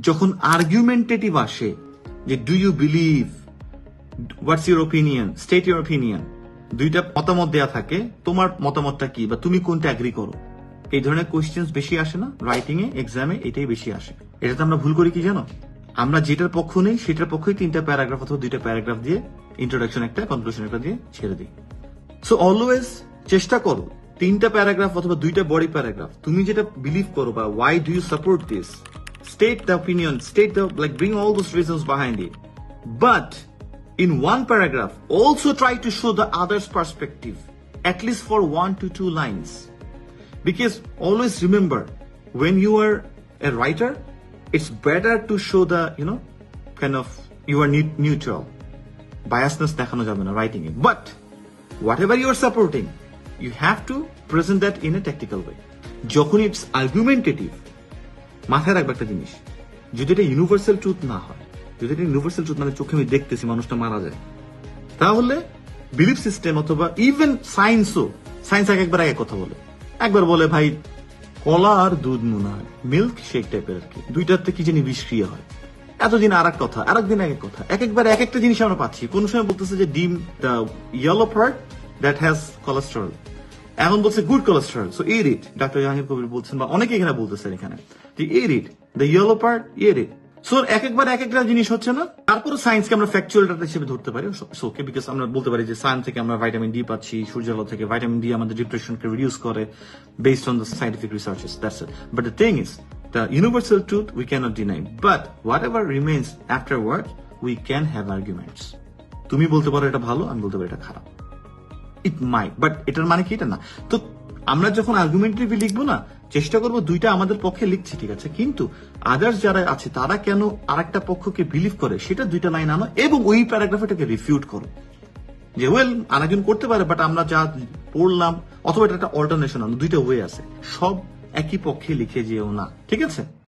যখন আর্গুমেন্টেটিভ আসে যে do you believe, what's your opinion, state your opinion, দুইটা মতামত দেয়া থাকে, তোমার মতামতটা কি বা তুমি কোনটা এগ্রি করো, এই ধরনের কোয়েশ্চেন্স বেশি আসে না রাইটিং এ, এক্সামে এটাই বেশি আসে। এটাতে আমরা ভুল করি কি জানো, আমরা যেটার পক্ষ নেই সেটার পক্ষই তিনটা প্যারাগ্রাফ অথবা দুইটা প্যারাগ্রাফ দিয়ে ইন্ট্রোডাকশন একটা, কনক্লুশন একটা দিয়ে ছেড়ে দিই। সো অলওয়েজ চেষ্টা করো তিনটা প্যারাগ্রাফ অথবা দুইটা বডি প্যারাগ্রাফ তুমি যেটা বিলিভ করো বা why do you support this, state the opinion, state the, like, bring all those reasons behind it. But in one paragraph, also try to show the other's perspective, at least for 1 to 2 lines. Because always remember, when you are a writer, it's better to show the, kind of, you are neutral. Biasness dekhano jabe na writing it. But whatever you are supporting, you have to present that in a tactical way. Jokhon it's argumentative, মাথায় রাখবে একটা জিনিস, যদি এটা universal truth না হয়, যদি এটা ইউনিভার্সাল ট্রুথ মানে চোখে আমি দেখতেছি মানুষটা মারা যায়, তাহলে বিলিফ সিস্টেম অথবা ইভেন সায়েন্সও, সায়েন্স একবার আগে কথা বলে, একবার বলে ভাই কলা আর দুধ মনে হয় মিল্ক শেক টাইপের আর কি, দুইটাতে কি জানি বিষক্রিয়া হয়, এতদিন আর এক কথা, আর একদিন এক এক কথা, একবার এক একটা জিনিস আমরা পাচ্ছি। কোন সময় বলতেছে যে ডিম, the yellow part that has cholesterol, এখন বলছে good cholesterol, so eat it. Doctor Jahangir Kabir বলছেন বা অনেকে এখানে বলতেছেন এখানে যে eat it, the yellow part eat it. So একবার এক একটা জিনিস হচ্ছে না, তারপরে সায়েন্সকে আমরা ফ্যাকচুয়াল ডাটা হিসেবে ধরতে পারি, ওকে, বিকজ আমরা বলতে পারি যে সায়েন্স থেকে আমরা ভাইটামিন ডি পাচ্ছি, সূর্যালো থেকে ভাইটামিন ডি আমাদের ডিপ্রেশনকে রিডিউস করে based on the scientific researches, that's it. But the thing is, the universal truth we can't deny, but whatever remains afterward we can have arguments. তুমি বলতে পারো এটা ভালো, আমি বলতে পারি এটা খারাপ, ইট মাইট, বাট এটার মানে কি এটা না। তো আমরা যখন আর্গুমেন্টারিভলি লিখবো না, চেষ্টা করবো দুইটা আমাদের পক্ষে লিখছি, ঠিক আছে, কিন্তু আদার্স যারা আছে তারা কেন আরেকটা পক্ষকে বিলিভ করে সেটা দুইটা লাইন আনো এবং ওই প্যারাগ্রাফটাকে রিফিউট করো যে ওয়েল আরেকজন করতে পারে, বাট আমরা যা পড়লাম, অথবা এটা একটা অল্টারনেশন আনো, দুইটা ওয়ে আছে, সব একই পক্ষে লিখে যেও না, ঠিক আছে।